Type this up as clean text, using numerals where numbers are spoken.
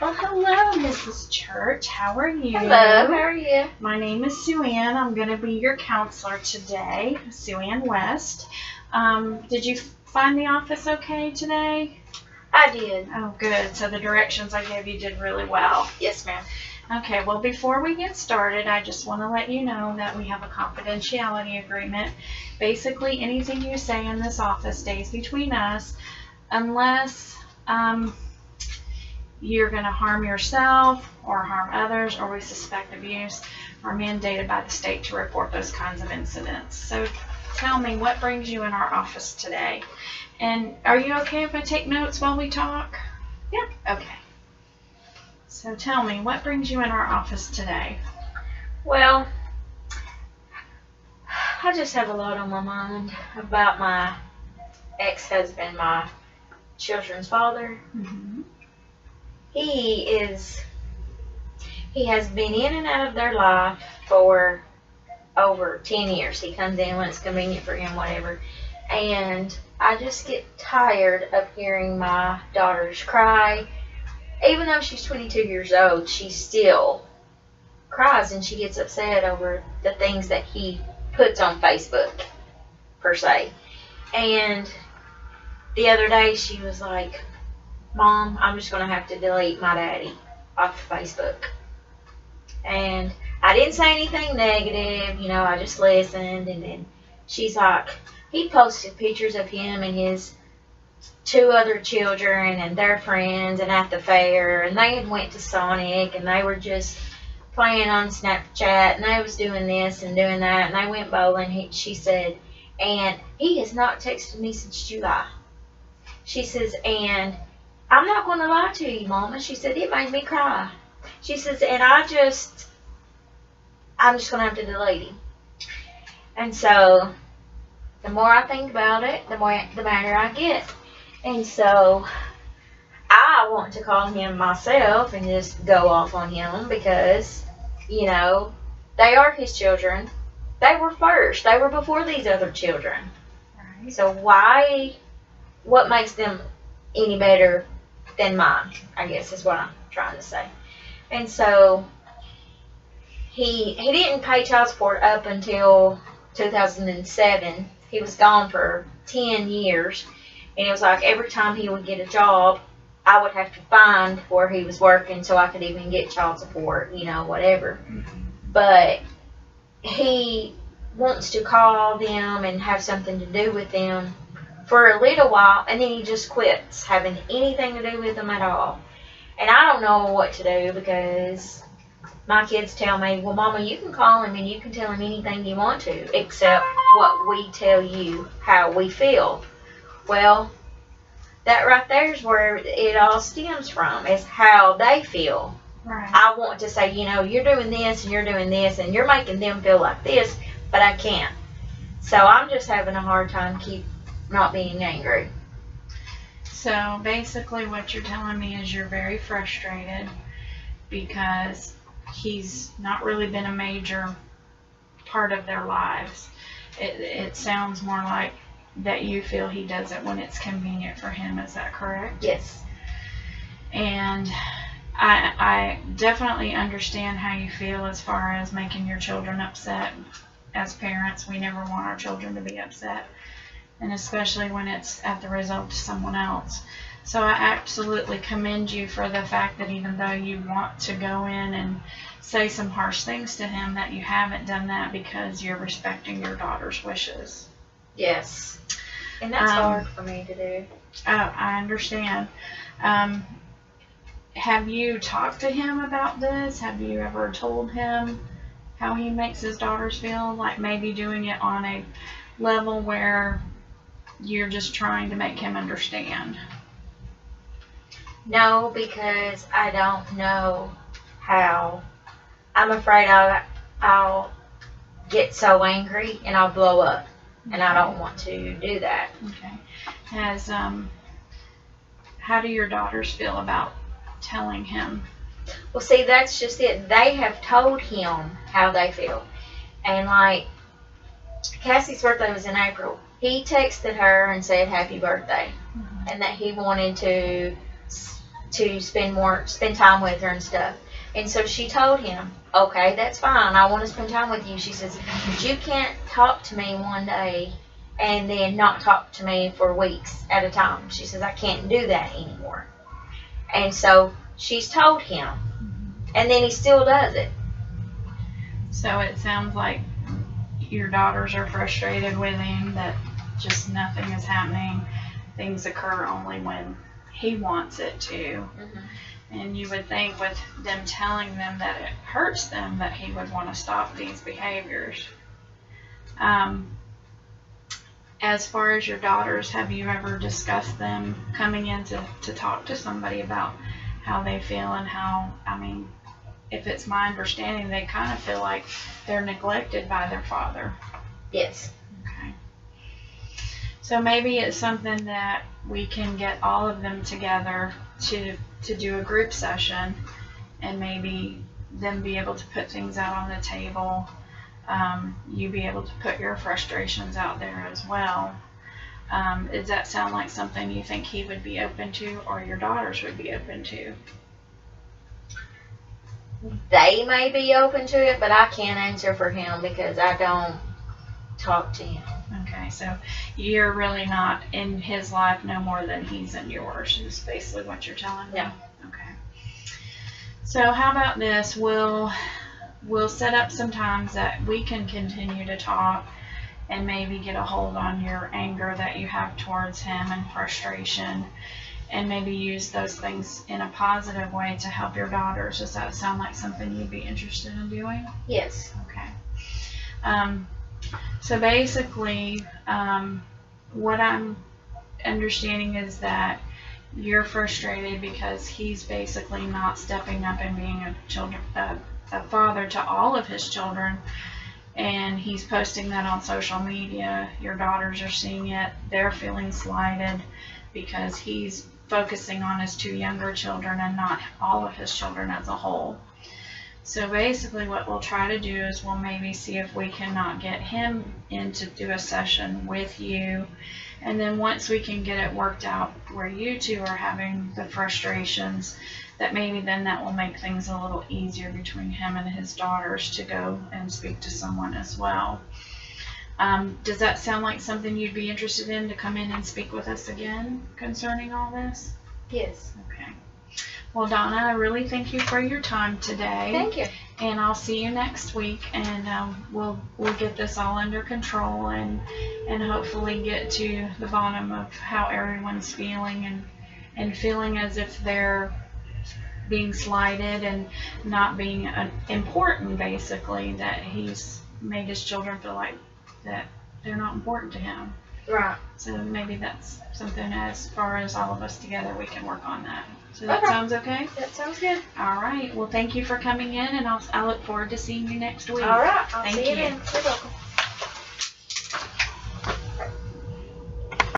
Well, hello, Mrs. Church. How are you? Hello, how are you? My name is Sue Ann. I'm going to be your counselor today, Sue Ann West. Did you find the office okay today? I did. Oh, good. So the directions I gave you did really well. Yes, ma'am. Okay, well, before we get started, I just want to let you know that we have a confidentiality agreement. Basically, anything you say in this office stays between us unless you're going to harm yourself or harm others, or we suspect abuse, or mandated by the state to report those kinds of incidents. So tell me, what brings you in our office today? And are you okay if I take notes while we talk? Yeah. Okay. So tell me, what brings you in our office today? Well, I just have a lot on my mind about my ex-husband, my children's father. Mm-hmm. He has been in and out of their life for over 10 years. He comes in when it's convenient for him, whatever. And I just get tired of hearing my daughters cry. Even though she's 22 years old, she still cries and she gets upset over the things that he puts on Facebook, per se. And the other day she was like, "Mom, I'm just going to have to delete my daddy off of Facebook." And I didn't say anything negative, I just listened. And then she's like, he posted pictures of him and his 2 other children and their friends and at the fair, and they had went to Sonic and they were just playing on Snapchat and they was doing this and doing that and they went bowling, she said, and he has not texted me since July. She says, and I'm not going to lie to you, Mama. She said, it made me cry. She says, and I'm just going to have to delete him. And so the more I think about it, the madder I get. And so I want to call him myself and just go off on him because, they are his children. They were first. They were before these other children. Right. So what makes them any better than mine, I guess is what I'm trying to say. And so he didn't pay child support up until 2007. He was gone for 10 years. And it was like every time he would get a job, I would have to find where he was working so I could even get child support, whatever. Mm-hmm. But he wants to call them and have something to do with them for a little while, and then he just quits having anything to do with them at all. And I don't know what to do because my kids tell me, well, Mama, you can call him and you can tell him anything you want to, except what we tell you how we feel. Well, that right there is where it all stems from, is how they feel. Right. I want to say, you're doing this and you're doing this and you're making them feel like this, but I can't. So I'm just having a hard time keep not being angry. So basically what you're telling me is you're very frustrated because he's not really been a major part of their lives. It sounds more like that you feel he does it when it's convenient for him. Is that correct? Yes. And I definitely understand how you feel as far as making your children upset. As parents, we never want our children to be upset, and especially when it's at the result of someone else. So I absolutely commend you for the fact that even though you want to go in and say some harsh things to him, that you haven't done that because you're respecting your daughter's wishes. Yes. And that's hard for me to do. Oh, I understand. Have you talked to him about this? Have you ever told him how he makes his daughters feel? Like maybe doing it on a level where you're just trying to make him understand? No, because I don't know how. I'm afraid I'll get so angry and I'll blow up. And I don't want to do that. Okay. How do your daughters feel about telling him? Well, see, that's just it. They have told him how they feel. And like, Cassie's birthday was in April. He texted her and said happy birthday. Mm-hmm. And that he wanted to to spend time with her and stuff. And so she told him, okay, that's fine. I want to spend time with you. She says, but you can't talk to me one day and then not talk to me for weeks at a time. She says, I can't do that anymore. And so she's told him, and then he still does it. So it sounds like your daughters are frustrated with him, that just nothing is happening. Things occur only when he wants it to. And you would think with them telling them that it hurts them that he would want to stop these behaviors. As far as your daughters, have you ever discussed them coming in to talk to somebody about how they feel and how, I mean, if it's my understanding, they kind of feel like they're neglected by their father. Yes. Okay. So maybe it's something that we can get all of them together to do a group session, and maybe them be able to put things out on the table. You be able to put your frustrations out there as well. Does that sound like something you think he would be open to, or your daughters would be open to? They may be open to it, but I can't answer for him because I don't talk to him. Okay, so you're really not in his life no more than he's in yours, is basically what you're telling me? Yeah. Okay. So how about this? We'll set up some times that we can continue to talk and maybe get a hold on your anger that you have towards him and frustration, and maybe use those things in a positive way to help your daughters. Does that sound like something you'd be interested in doing? Yes. Okay. So basically, what I'm understanding is that you're frustrated because he's basically not stepping up and being a father to all of his children, and he's posting that on social media. Your daughters are seeing it. They're feeling slighted because he's focusing on his two younger children and not all of his children as a whole. So basically what we'll try to do is we'll maybe see if we cannot get him in to do a session with you, and then once we can get it worked out where you two are having the frustrations, that maybe then that will make things a little easier between him and his daughters to go and speak to someone as well. Does that sound like something you'd be interested in, to come in and speak with us again concerning all this? Yes. Okay. Well, Donna, I really thank you for your time today. Thank you. And I'll see you next week, and we'll get this all under control and hopefully get to the bottom of how everyone's feeling and feeling as if they're being slighted and not being important, basically, that he's made his children feel like that they're not important to him. Right. So maybe that's something, as far as all of us together, we can work on that. So that Okay. sounds okay? That sounds good. All right. Well, thank you for coming in, and I look forward to seeing you next week. All right. I'll Thank see you you. then. You're welcome.